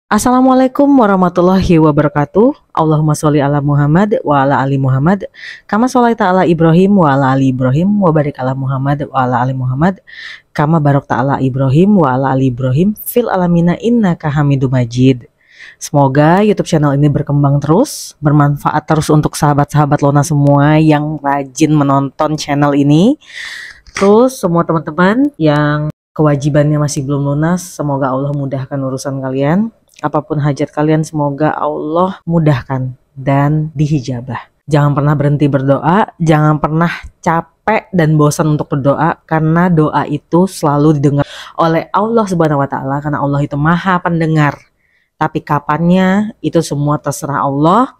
Assalamualaikum warahmatullahi wabarakatuh. Allahumma sholli ala Muhammad wa ala ali Muhammad. Kama sholaita ala Ibrahim wa ala ali Ibrahim wa barik ala Muhammad wa ala ali Muhammad. Kama barakta ala Ibrahim wa ala ali Ibrahim fil alamina innaka Hamidum Majid. Semoga YouTube channel ini berkembang terus, bermanfaat terus untuk sahabat-sahabat Lona semua yang rajin menonton channel ini. Terus semua teman-teman yang kewajibannya masih belum lunas, semoga Allah mudahkan urusan kalian. Apapun hajat kalian, semoga Allah mudahkan dan dihijabah. Jangan pernah berhenti berdoa, jangan pernah capek dan bosan untuk berdoa, karena doa itu selalu didengar oleh Allah Subhanahu wa Ta'ala, karena Allah itu Maha Pendengar. Tapi kapannya itu semua terserah Allah.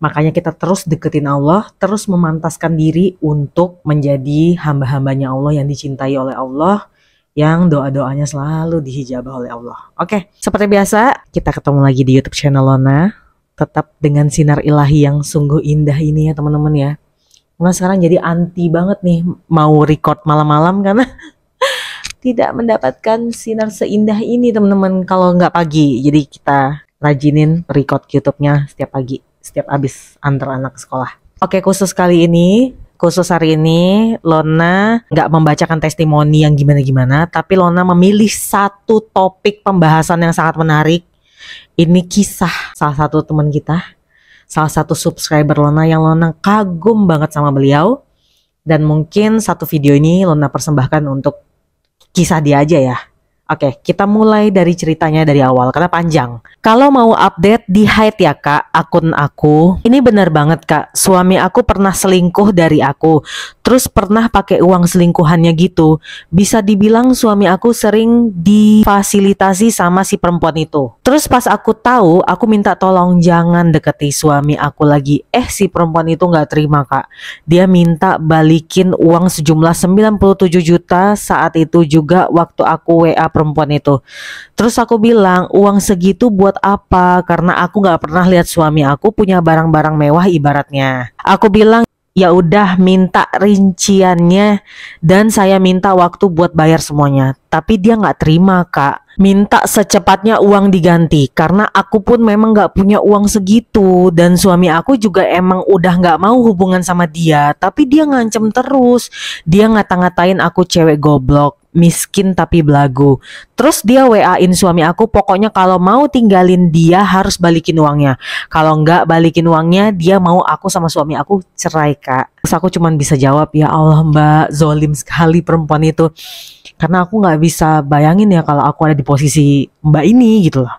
Makanya kita terus deketin Allah, terus memantaskan diri untuk menjadi hamba-hambanya Allah yang dicintai oleh Allah, yang doa-doanya selalu dihijabah oleh Allah. Oke, seperti biasa kita ketemu lagi di YouTube channel Lona, tetap dengan sinar ilahi yang sungguh indah ini ya teman-teman ya. Lona sekarang jadi anti banget nih mau record malam-malam karena tidak mendapatkan sinar seindah ini teman-teman kalau nggak pagi. Jadi kita rajinin record YouTube-nya setiap pagi, setiap abis antar anak sekolah. Oke, khusus hari ini Lona nggak membacakan testimoni yang gimana-gimana, tapi Lona memilih satu topik pembahasan yang sangat menarik. Ini kisah salah satu teman kita, salah satu subscriber Lona yang Lona kagum banget sama beliau. Dan mungkin satu video ini Lona persembahkan untuk kisah dia aja ya. Oke, kita mulai dari ceritanya dari awal karena panjang. Kalau mau update di hide ya kak akun aku. Ini bener banget kak, suami aku pernah selingkuh dari aku. Terus pernah pakai uang selingkuhannya gitu. Bisa dibilang suami aku sering difasilitasi sama si perempuan itu. Terus pas aku tahu, aku minta tolong jangan deketi suami aku lagi. Si perempuan itu gak terima kak. Dia minta balikin uang sejumlah 97 juta saat itu juga waktu aku WA perempuan itu. Terus aku bilang uang segitu buat apa, karena aku gak pernah lihat suami aku punya barang-barang mewah ibaratnya. Aku bilang ya udah minta rinciannya dan saya minta waktu buat bayar semuanya. Tapi dia gak terima kak, minta secepatnya uang diganti karena aku pun memang gak punya uang segitu. Dan suami aku juga emang udah gak mau hubungan sama dia, tapi dia ngancem terus. Dia ngata-ngatain aku cewek goblok, miskin tapi belagu. Terus dia WA-in suami aku, pokoknya kalau mau tinggalin dia harus balikin uangnya. Kalau nggak balikin uangnya, dia mau aku sama suami aku cerai kak. Terus aku cuman bisa jawab, ya Allah mbak, zolim sekali perempuan itu. Karena aku nggak bisa bayangin ya kalau aku ada di posisi mbak ini gitu loh.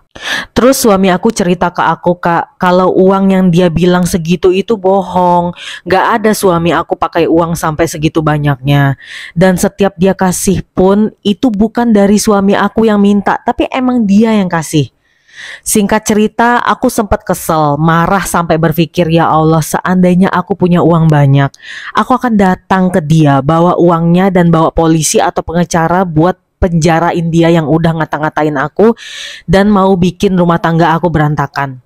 Terus suami aku cerita ke aku kak, kalau uang yang dia bilang segitu itu bohong. Gak ada suami aku pakai uang sampai segitu banyaknya. Dan setiap dia kasih pun itu bukan dari suami aku yang minta, tapi emang dia yang kasih. Singkat cerita, aku sempat kesel, marah sampai berpikir, ya Allah, seandainya aku punya uang banyak, aku akan datang ke dia, bawa uangnya dan bawa polisi atau pengacara buat penjarain dia yang udah ngata-ngatain aku dan mau bikin rumah tangga aku berantakan.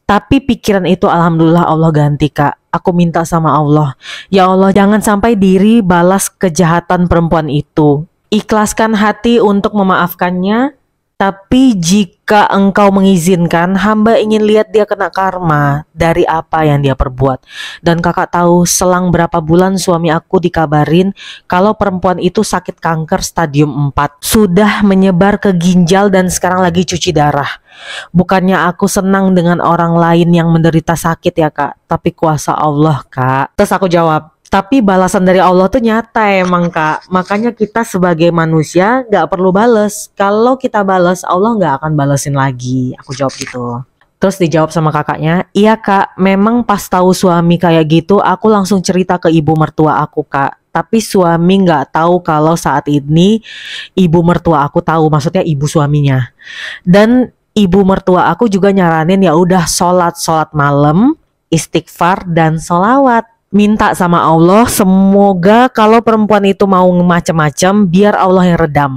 Tapi pikiran itu alhamdulillah Allah ganti kak. Aku minta sama Allah, ya Allah jangan sampai diri balas kejahatan perempuan itu. Ikhlaskan hati untuk memaafkannya. Tapi jika engkau mengizinkan, hamba ingin lihat dia kena karma dari apa yang dia perbuat. Dan kakak tahu selang berapa bulan suami aku dikabarin kalau perempuan itu sakit kanker stadium 4. Sudah menyebar ke ginjal dan sekarang lagi cuci darah. Bukannya aku senang dengan orang lain yang menderita sakit ya kak, tapi kuasa Allah kak. Terus aku jawab, tapi balasan dari Allah tuh nyata emang kak. Makanya kita sebagai manusia gak perlu bales. Kalau kita bales, Allah gak akan balesin lagi. Aku jawab gitu. Terus dijawab sama kakaknya, iya kak, memang pas tahu suami kayak gitu, aku langsung cerita ke ibu mertua aku kak. Tapi suami gak tahu kalau saat ini ibu mertua aku tahu, maksudnya ibu suaminya. Dan ibu mertua aku juga nyaranin ya udah sholat malam, istighfar dan sholawat. Minta sama Allah semoga kalau perempuan itu mau macam-macam biar Allah yang redam.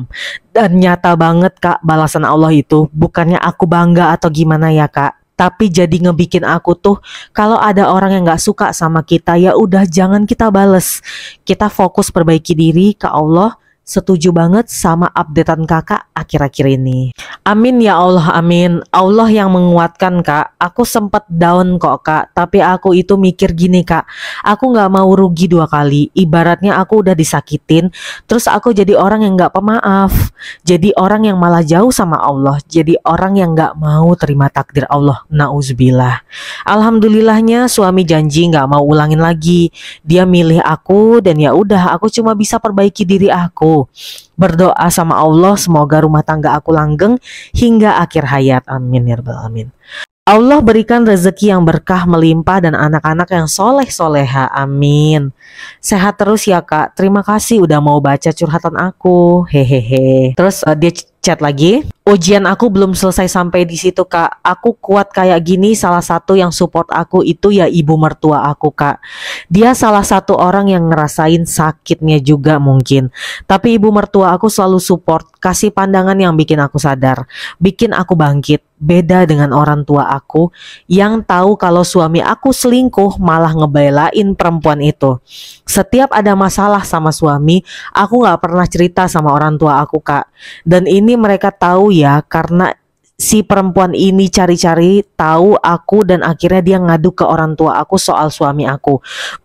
Dan nyata banget kak balasan Allah itu. Bukannya aku bangga atau gimana ya kak, tapi jadi ngebikin aku tuh kalau ada orang yang gak suka sama kita ya udah jangan kita bales. Kita fokus perbaiki diri ke Allah setuju banget sama updatean kakak akhir-akhir ini. Amin ya Allah, amin. Allah yang menguatkan kak. Aku sempat down kok kak, tapi aku itu mikir gini kak, aku gak mau rugi 2 kali. Ibaratnya aku udah disakitin, terus aku jadi orang yang gak pemaaf, jadi orang yang malah jauh sama Allah, jadi orang yang gak mau terima takdir Allah. Nauzubillah. Alhamdulillahnya suami janji gak mau ulangin lagi. Dia milih aku dan ya udah, aku cuma bisa perbaiki diri aku. Berdoa sama Allah semoga rumah tangga aku langgeng hingga akhir hayat. Amin ya rabbal alamin. Allah berikan rezeki yang berkah melimpah dan anak-anak yang soleh soleha. Amin. Sehat terus ya kak. Terima kasih udah mau baca curhatan aku. Hehehe. Terus dia chat lagi. Ujian aku belum selesai sampai di situ kak. Aku kuat kayak gini salah satu yang support aku itu ya ibu mertua aku kak. Dia salah satu orang yang ngerasain sakitnya juga mungkin. Tapi ibu mertua aku selalu support, kasih pandangan yang bikin aku sadar, bikin aku bangkit. Beda dengan orang tua aku yang tahu kalau suami aku selingkuh malah ngebelain perempuan itu. Setiap ada masalah sama suami, aku gak pernah cerita sama orang tua aku kak. Dan ini mereka tahu ya karena si perempuan ini cari-cari tahu aku dan akhirnya dia ngadu ke orang tua aku soal suami aku.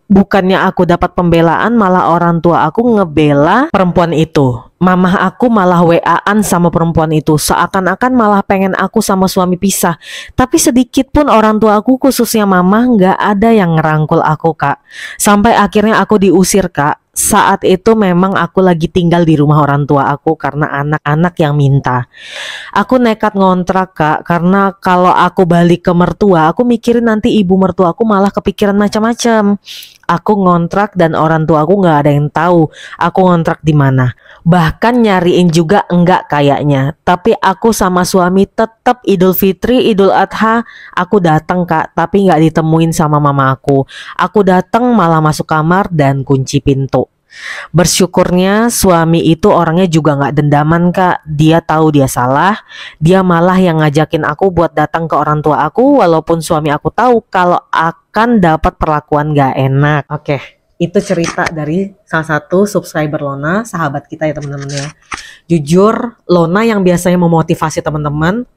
Bukannya aku dapat pembelaan, malah orang tua aku ngebela perempuan itu. Mamah aku malah WA-an sama perempuan itu, seakan-akan malah pengen aku sama suami pisah. Tapi sedikit pun orang tua aku khususnya mamah nggak ada yang ngerangkul aku kak. Sampai akhirnya aku diusir kak. Saat itu memang aku lagi tinggal di rumah orang tua aku karena anak-anak yang minta. Aku nekat ngontrak kak, karena kalau aku balik ke mertua, aku mikirin nanti ibu mertua aku malah kepikiran macam-macam. Aku ngontrak dan orang tua aku nggak ada yang tahu aku ngontrak di mana. Bahkan nyariin juga enggak kayaknya. Tapi aku sama suami tetap Idul Fitri, Idul Adha aku datang kak, tapi nggak ditemuin sama mama aku. Aku datang malah masuk kamar dan kunci pintu. Bersyukurnya suami itu orangnya juga nggak dendaman kak. Dia tahu dia salah, dia malah yang ngajakin aku buat datang ke orang tua aku, walaupun suami aku tahu kalau akan dapat perlakuan gak enak. Oke, itu cerita dari salah satu subscriber Lona, sahabat kita ya teman-teman ya. Jujur Lona yang biasanya memotivasi teman-teman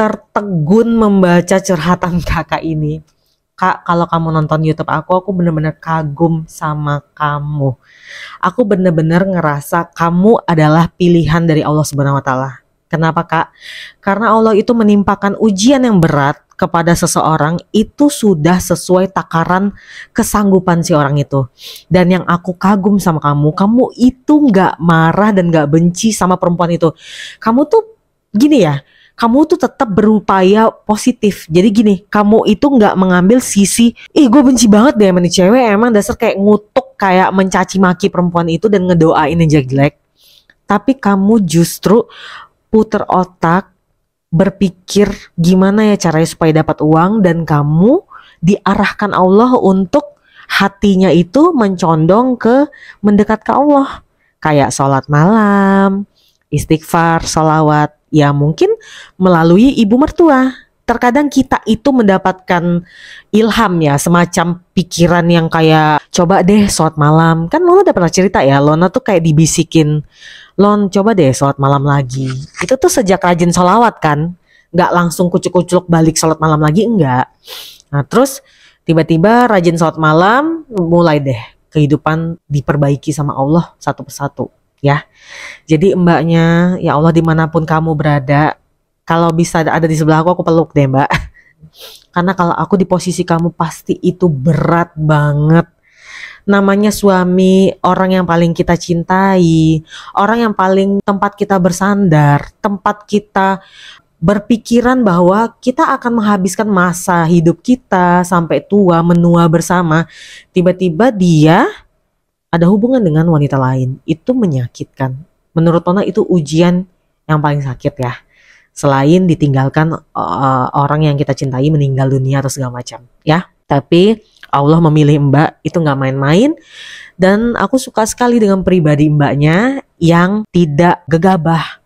tertegun membaca curhatan kakak ini. Kak, kalau kamu nonton YouTube aku bener-bener kagum sama kamu. Aku bener-bener ngerasa kamu adalah pilihan dari Allah Subhanahu wa Ta'ala. Kenapa kak? Karena Allah itu menimpakan ujian yang berat kepada seseorang itu sudah sesuai takaran kesanggupan si orang itu. Dan yang aku kagum sama kamu itu gak marah dan gak benci sama perempuan itu. Kamu tuh gini ya, kamu tuh tetap berupaya positif. Jadi gini, kamu itu nggak mengambil sisi, ih gue benci banget deh sama nih cewek, emang dasar kayak ngutuk, kayak mencaci maki perempuan itu dan ngedoain yang jelek. Tapi kamu justru puter otak, berpikir gimana ya caranya supaya dapat uang, dan kamu diarahkan Allah untuk hatinya itu mencondong ke mendekat ke Allah. Kayak sholat malam, istighfar, sholawat. Ya mungkin melalui ibu mertua. Terkadang kita itu mendapatkan ilham ya, semacam pikiran yang kayak coba deh sholat malam. Kan Lona udah pernah cerita ya, Lona tuh kayak dibisikin, Lon coba deh sholat malam lagi. Itu tuh sejak rajin sholawat kan, nggak langsung kucuk-kucuk balik sholat malam lagi, enggak. Nah terus tiba-tiba rajin sholat malam, mulai deh kehidupan diperbaiki sama Allah satu persatu. Ya, jadi mbaknya, ya Allah dimanapun kamu berada, kalau bisa ada di sebelah aku peluk deh mbak. Karena kalau aku di posisi kamu pasti itu berat banget. Namanya suami, orang yang paling kita cintai, orang yang paling tempat kita bersandar, tempat kita berpikiran bahwa kita akan menghabiskan masa hidup kita sampai tua, menua bersama. Tiba-tiba dia ada hubungan dengan wanita lain, itu menyakitkan. Menurut Lona itu ujian yang paling sakit ya. Selain ditinggalkan orang yang kita cintai meninggal dunia atau segala macam ya. Tapi Allah memilih mbak itu nggak main-main. Dan aku suka sekali dengan pribadi mbaknya yang tidak gegabah.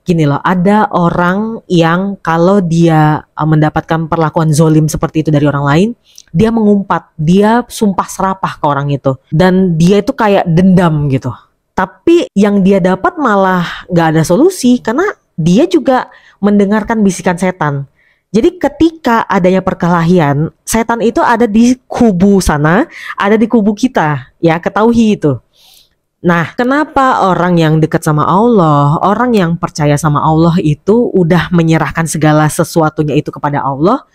Gini loh, ada orang yang kalau dia mendapatkan perlakuan zolim seperti itu dari orang lain, dia mengumpat, dia sumpah serapah ke orang itu. Dan dia itu kayak dendam gitu. Tapi yang dia dapat malah gak ada solusi karena dia juga mendengarkan bisikan setan. Jadi ketika adanya perkelahian, setan itu ada di kubu sana, ada di kubu kita, ya ketahui itu. Nah, kenapa orang yang dekat sama Allah, orang yang percaya sama Allah itu udah menyerahkan segala sesuatunya itu kepada Allah,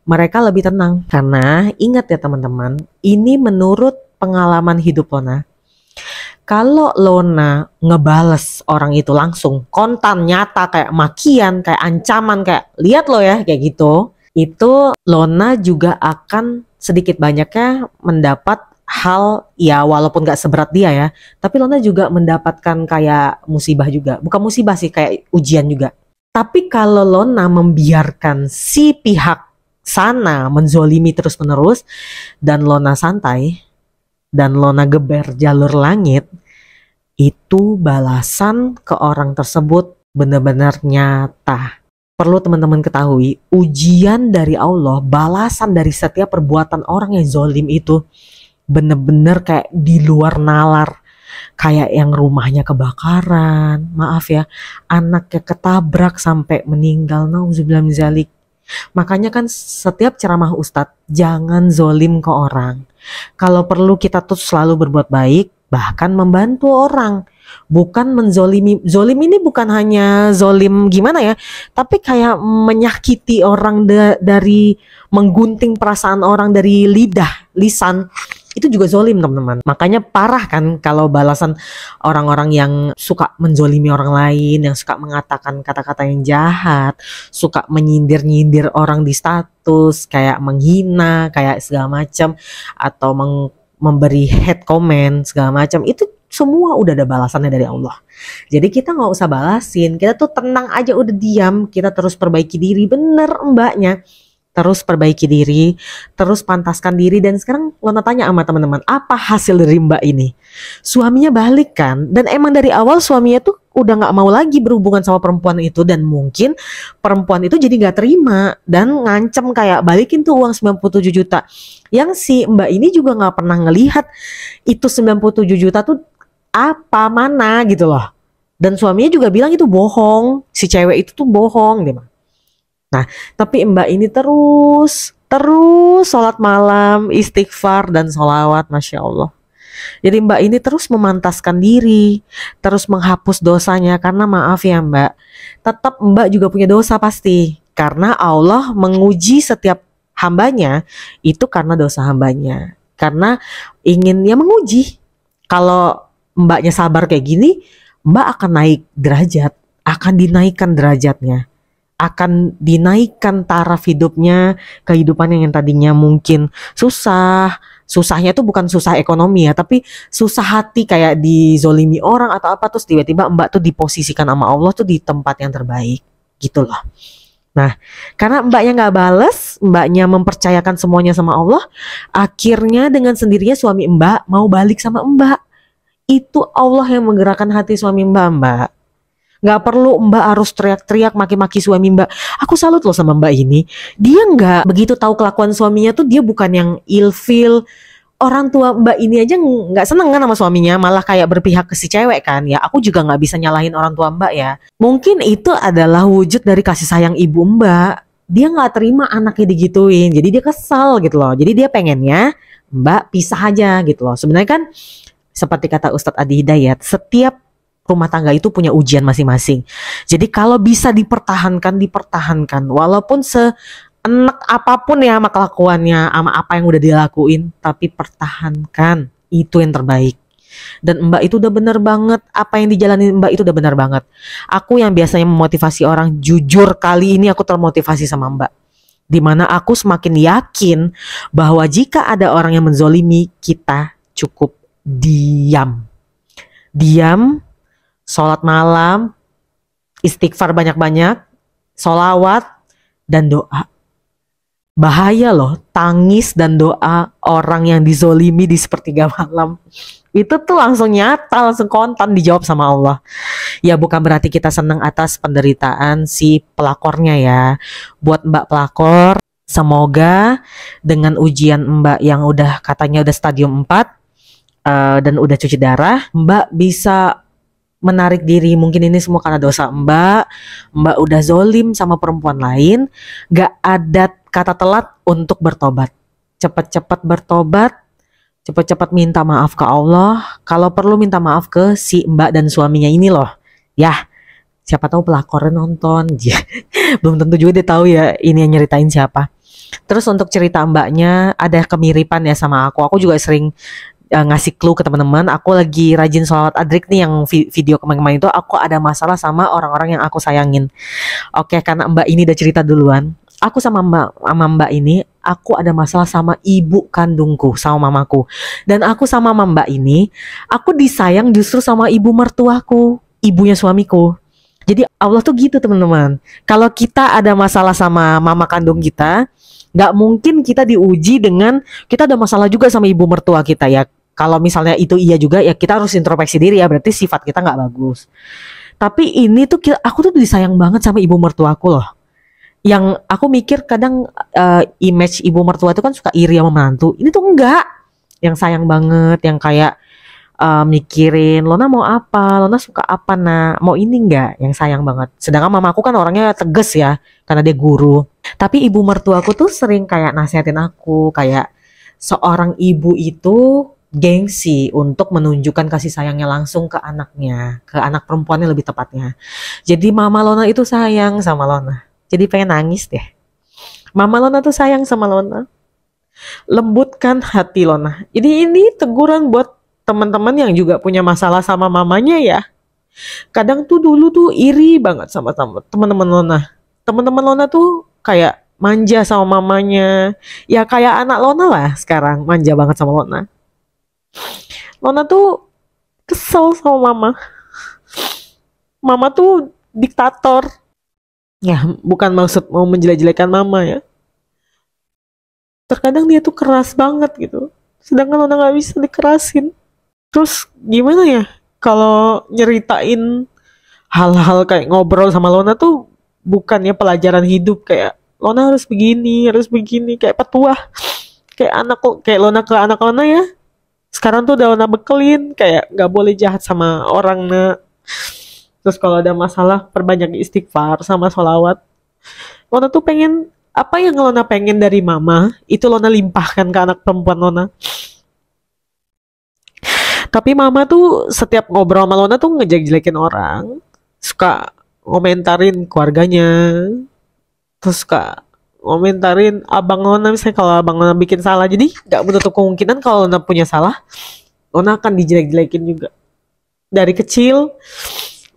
mereka lebih tenang. Karena ingat ya teman-teman, ini menurut pengalaman hidup Lona. Kalau Lona ngebales orang itu langsung, kontan, nyata, kayak makian, kayak ancaman, kayak lihat lo ya, kayak gitu, itu Lona juga akan sedikit banyaknya mendapat hal, ya walaupun gak seberat dia ya, tapi Lona juga mendapatkan kayak musibah juga. Bukan musibah sih, kayak ujian juga. Tapi kalau Lona membiarkan si pihak sana menzolimi terus menerus, dan Lona santai, dan Lona geber jalur langit, itu balasan ke orang tersebut benar-benar nyata. Perlu teman-teman ketahui, ujian dari Allah, balasan dari setiap perbuatan orang yang zolim itu bener-bener kayak di luar nalar. Kayak yang rumahnya kebakaran, maaf ya, anaknya ketabrak sampai meninggal, nauzubillah min dzalik. Makanya kan setiap ceramah Ustadz, jangan zolim ke orang. Kalau perlu kita tuh selalu berbuat baik, bahkan membantu orang. Bukan menzolimi. Zolim ini bukan hanya zolim gimana ya, tapi kayak menyakiti orang dari menggunting perasaan orang dari lisan. Itu juga zolim teman-teman. Makanya parah kan kalau balasan orang-orang yang suka menzolimi orang lain, yang suka mengatakan kata-kata yang jahat, suka menyindir-nyindir orang di status, kayak menghina, kayak segala macam, atau memberi hate comment segala macam. Itu semua udah ada balasannya dari Allah. Jadi kita nggak usah balasin, kita tuh tenang aja, udah diam, kita terus perbaiki diri. Bener mbaknya, terus perbaiki diri, terus pantaskan diri. Dan sekarang Lona tanya sama teman-teman, apa hasil dari mbak ini? Suaminya balik kan, dan emang dari awal suaminya tuh udah gak mau lagi berhubungan sama perempuan itu, dan mungkin perempuan itu jadi gak terima dan ngancem kayak balikin tuh uang 97 juta. Yang si mbak ini juga gak pernah ngelihat itu 97 juta tuh apa, mana gitu loh. Dan suaminya juga bilang itu bohong, si cewek itu tuh bohong deh. Nah, tapi mbak ini terus sholat malam, istighfar dan sholawat, Masya Allah. Jadi mbak ini terus memantaskan diri, terus menghapus dosanya. Karena maaf ya mbak, tetap mbak juga punya dosa pasti. Karena Allah menguji setiap hambanya, itu karena dosa hambanya. Karena ingin ya menguji. Kalau mbaknya sabar kayak gini, mbak akan naik derajat, akan dinaikkan derajatnya, akan dinaikkan taraf hidupnya, kehidupan yang tadinya mungkin susahnya tuh bukan susah ekonomi ya, tapi susah hati kayak dizolimi orang atau apa, terus tiba-tiba mbak tuh diposisikan sama Allah tuh di tempat yang terbaik gitu loh. Nah, karena mbaknya gak bales, mbaknya mempercayakan semuanya sama Allah, akhirnya dengan sendirinya suami mbak mau balik sama mbak. Itu Allah yang menggerakkan hati suami mbak. Gak perlu mbak harus teriak-teriak maki-maki suami mbak. Aku salut loh sama mbak ini. Dia gak begitu tahu kelakuan suaminya tuh, dia bukan yang ilfil. Orang tua mbak ini aja gak seneng kan sama suaminya, malah kayak berpihak ke si cewek kan. Ya aku juga gak bisa nyalahin orang tua mbak ya. Mungkin itu adalah wujud dari kasih sayang ibu mbak. Dia gak terima anaknya digituin, jadi dia kesal gitu loh. Jadi dia pengennya mbak pisah aja gitu loh. Sebenarnya kan seperti kata Ustadz Adi Hidayat, setiap rumah tangga itu punya ujian masing-masing. Jadi kalau bisa dipertahankan walaupun seenak apapun ya sama kelakuannya, sama apa yang udah dilakuin, tapi pertahankan, itu yang terbaik. Dan mbak itu udah bener banget, apa yang dijalani mbak itu udah bener banget. Aku yang biasanya memotivasi orang, jujur kali ini aku termotivasi sama mbak, dimana aku semakin yakin bahwa jika ada orang yang menzolimi kita, cukup diam, sholat malam, istighfar banyak-banyak, sholawat, dan doa. Bahaya loh, tangis dan doa orang yang dizolimi di sepertiga malam. Itu tuh langsung nyata, langsung kontan dijawab sama Allah. Ya bukan berarti kita senang atas penderitaan si pelakornya ya. Buat mbak pelakor, semoga dengan ujian mbak yang udah katanya udah stadium 4, dan udah cuci darah, Mbak bisa menarik diri. Mungkin ini semua karena dosa Mbak udah zolim sama perempuan lain. Gak ada kata telat untuk bertobat. Cepat-cepat bertobat, cepat-cepat minta maaf ke Allah. Kalau perlu minta maaf ke si Mbak dan suaminya ini loh. Ya, siapa tahu pelakornya nonton. Belum tentu juga dia tahu ya ini yang nyeritain siapa. Terus untuk cerita Mbaknya ada kemiripan ya sama aku. Aku juga sering ngasih clue ke teman-teman. Aku lagi rajin sholawat adrik nih, yang video kemarin-kemarin itu aku ada masalah sama orang-orang yang aku sayangin. Oke, karena Mbak ini udah cerita duluan. Aku sama Mbak ini, aku ada masalah sama ibu kandungku, sama mamaku. Dan aku sama Mbak ini, aku disayang justru sama ibu mertuaku, ibunya suamiku. Jadi Allah tuh gitu teman-teman. Kalau kita ada masalah sama mama kandung kita, gak mungkin kita diuji dengan kita ada masalah juga sama ibu mertua kita ya. Kalau misalnya itu iya juga ya, kita harus introspeksi diri ya, berarti sifat kita gak bagus. Tapi ini tuh aku tuh disayang banget sama ibu mertuaku loh. Yang aku mikir kadang image ibu mertua itu kan suka iri sama menantu. Ini tuh enggak. Yang sayang banget, yang kayak mikirin Lona mau apa, Lona suka apa nak, mau ini enggak, yang sayang banget. Sedangkan mamaku kan orangnya tegas ya, karena dia guru. Tapi ibu mertuaku tuh sering kayak nasihatin aku, kayak seorang ibu itu gengsi untuk menunjukkan kasih sayangnya langsung ke anaknya, ke anak perempuannya lebih tepatnya. Jadi mama Lona itu sayang sama Lona. Jadi pengen nangis deh. Mama Lona tuh sayang sama Lona. Lembutkan hati Lona. Jadi ini teguran buat teman-teman yang juga punya masalah sama mamanya ya. Kadang tuh dulu tuh iri banget sama teman-teman Lona. Teman-teman Lona tuh kayak manja sama mamanya. Ya kayak anak Lona lah sekarang, manja banget sama Lona. Lona tuh kesel sama mama. Mama tuh diktator. Ya, bukan maksud mau menjelek-jelekan mama ya. Terkadang dia tuh keras banget gitu. Sedangkan Lona gak bisa dikerasin. Terus gimana ya kalau nyeritain hal-hal kayak ngobrol sama Lona tuh bukannya pelajaran hidup, kayak Lona harus begini, kayak petuah. Kayak Lona ke anak Lona ya. Sekarang tuh udah Lona bekelin kayak gak boleh jahat sama orang nak. Terus kalau ada masalah perbanyak istighfar sama sholawat. Lona tuh pengen apa yang Lona pengen dari mama itu Lona limpahkan ke anak perempuan Lona. Tapi mama tuh setiap ngobrol sama Lona tuh ngejelek-jelekin orang. Suka ngomentarin keluarganya. Terus suka ngomentarin abang Lona, misalnya kalau abang Lona bikin salah. Jadi gak menutup kemungkinan kalau Lona punya salah, Lona akan dijelek-jelekin juga. Dari kecil,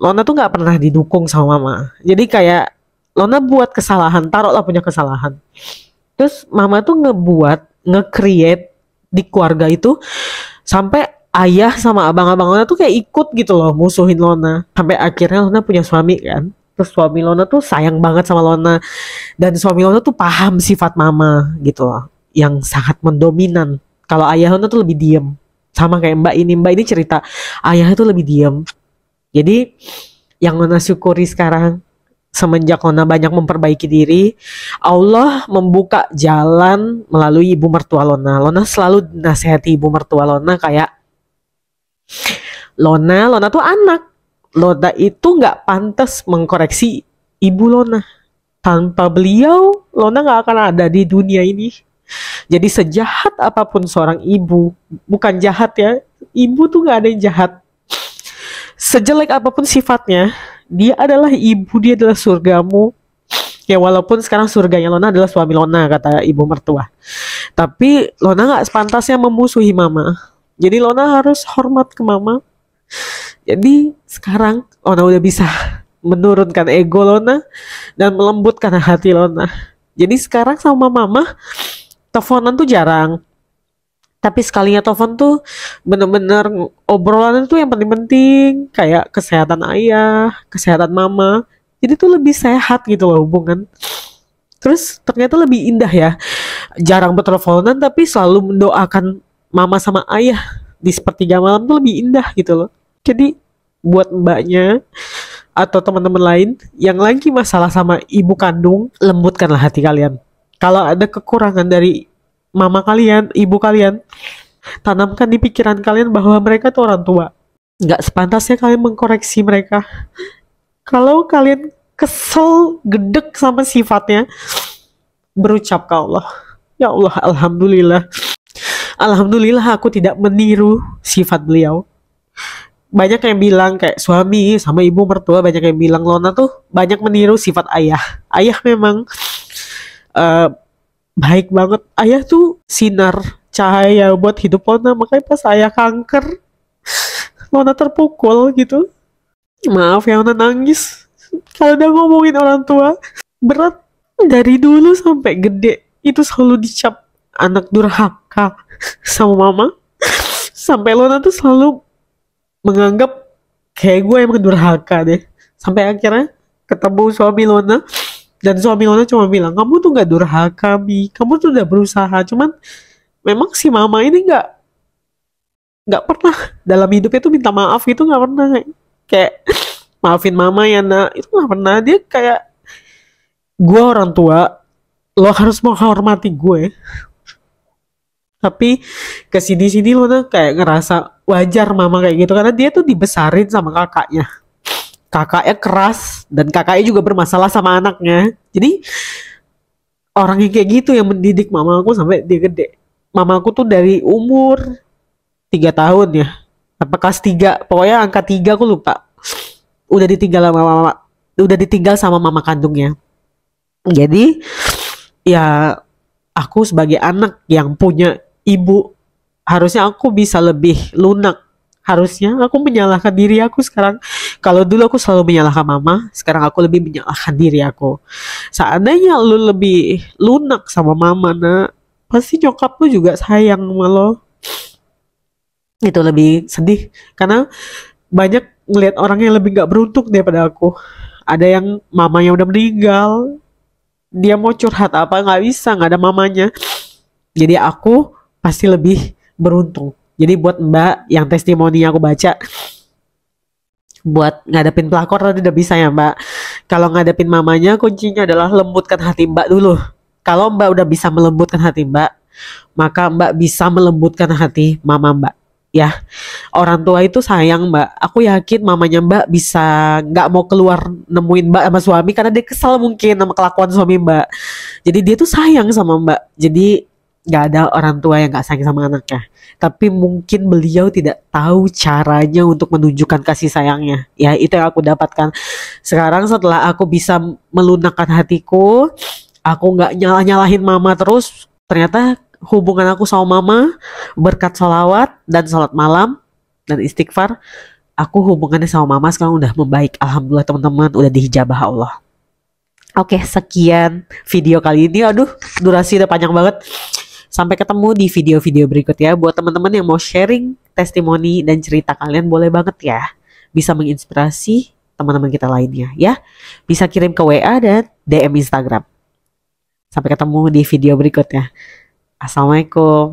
Lona tuh gak pernah didukung sama mama. Jadi kayak Lona buat kesalahan, taruhlah punya kesalahan. Terus mama tuh nge-create di keluarga itu sampai ayah sama abang-abang Lona tuh kayak ikut gitu loh musuhin Lona. Sampai akhirnya Lona punya suami kan. Terus suami Lona tuh sayang banget sama Lona. Dan suami Lona tuh paham sifat mama gitu loh. Yang sangat mendominan. Kalau ayah Lona tuh lebih diem. Sama kayak Mbak ini cerita. Ayahnya tuh lebih diem. Jadi yang Lona syukuri sekarang, semenjak Lona banyak memperbaiki diri, Allah membuka jalan melalui ibu mertua Lona. Lona selalu nasihati ibu mertua Lona kayak, Lona tuh anak. Lona itu gak pantas mengkoreksi ibu Lona. Tanpa beliau, Lona gak akan ada di dunia ini. Jadi sejahat apapun seorang ibu, bukan jahat ya, ibu tuh gak ada yang jahat. Sejelek apapun sifatnya, dia adalah ibu, dia adalah surgamu. Ya walaupun sekarang surganya Lona adalah suami Lona, kata ibu mertua. Tapi Lona gak sepantasnya memusuhi mama. Jadi Lona harus hormat ke mama. Jadi sekarang Lona udah bisa menurunkan ego Lona dan melembutkan hati Lona. Jadi sekarang sama mama teleponan tuh jarang. Tapi sekalinya telepon tuh bener-bener obrolan itu yang penting-penting. Kayak kesehatan ayah, kesehatan mama. Jadi tuh lebih sehat gitu loh hubungan. Terus ternyata lebih indah ya. Jarang berteleponan tapi selalu mendoakan mama sama ayah di sepertiga malam tuh lebih indah gitu loh. Jadi buat mbaknya atau teman-teman lain yang lagi masalah sama ibu kandung, lembutkanlah hati kalian. Kalau ada kekurangan dari mama kalian, ibu kalian, Tanamkan di pikiran kalian bahwa mereka tuh orang tua. Nggak sepantasnya kalian mengkoreksi mereka. Kalau kalian kesel, gedek sama sifatnya, berucap ke Allah, ya Allah, alhamdulillah. Alhamdulillah aku tidak meniru sifat beliau. Banyak yang bilang kayak suami sama ibu mertua, banyak yang bilang Lona tuh banyak meniru sifat ayah. Ayah memang eh, baik banget. Ayah tuh sinar cahaya buat hidup Lona. Makanya pas ayah kanker, Lona terpukul gitu. Maaf ya, Lona nangis. Kalau udah ngomongin orang tua, berat. Dari dulu sampai gede, itu selalu dicap anak durhaka sama mama. Sampai Lona tuh selalu menganggap kayak gue emang durhaka deh. Sampai akhirnya ketemu suami Lona, dan suami Lona cuma bilang, kamu tuh gak durhaka, Mi. Kamu tuh udah berusaha. Cuman memang si mama ini nggak pernah dalam hidupnya tuh minta maaf, itu nggak pernah. Kayak maafin mama ya nak, itu nggak pernah. Dia kayak, gue orang tua, lo harus menghormati gue. Tapi kesini-sini lo tuh kayak ngerasa wajar mama kayak gitu, karena dia tuh dibesarin sama kakaknya. Kakaknya keras, dan kakaknya juga bermasalah sama anaknya. Jadi orang yang kayak gitu yang mendidik mama aku sampai dia gede. Mama aku tuh dari umur 3 tahun ya, apa kelas 3, pokoknya angka 3 aku lupa, udah ditinggal sama mama, udah ditinggal sama mama kandungnya. Jadi ya aku sebagai anak yang punya ibu, harusnya aku bisa lebih lunak. Harusnya aku menyalahkan diri aku sekarang. Kalau dulu aku selalu menyalahkan mama, sekarang aku lebih menyalahkan diri aku. Seandainya lu lebih lunak sama mama, nak, pasti nyokap lu juga sayang sama lo. Itu lebih sedih karena banyak ngelihat orang yang lebih gak beruntung daripada aku. Ada yang mamanya udah meninggal, dia mau curhat apa nggak bisa, nggak ada mamanya. Jadi aku pasti lebih beruntung. Jadi buat mbak yang testimoni aku baca, buat ngadepin pelakor tadi udah bisa ya mbak. Kalau ngadepin mamanya, kuncinya adalah lembutkan hati mbak dulu. Kalau mbak udah bisa melembutkan hati mbak, maka mbak bisa melembutkan hati mama mbak. Ya, orang tua itu sayang mbak. Aku yakin mamanya mbak bisa nggak mau keluar nemuin mbak sama suami karena dia kesal mungkin sama kelakuan suami mbak. Jadi dia tuh sayang sama mbak. Jadi nggak ada orang tua yang nggak sayang sama anaknya. Tapi mungkin beliau tidak tahu caranya untuk menunjukkan kasih sayangnya. Ya itu yang aku dapatkan. Sekarang setelah aku bisa melunakkan hatiku, aku nggak nyalah-nyalahin mama terus. Ternyata hubungan aku sama mama berkat sholawat dan sholat malam dan istighfar, aku hubungannya sama mama sekarang udah membaik. Alhamdulillah teman-teman, udah dihijabah Allah. Oke, sekian video kali ini. Aduh, durasi udah panjang banget. Sampai ketemu di video-video berikut ya. Buat teman-teman yang mau sharing testimoni dan cerita kalian, boleh banget ya. Bisa menginspirasi teman-teman kita lainnya ya. Bisa kirim ke WA dan DM Instagram. Sampai ketemu di video berikutnya. Assalamualaikum.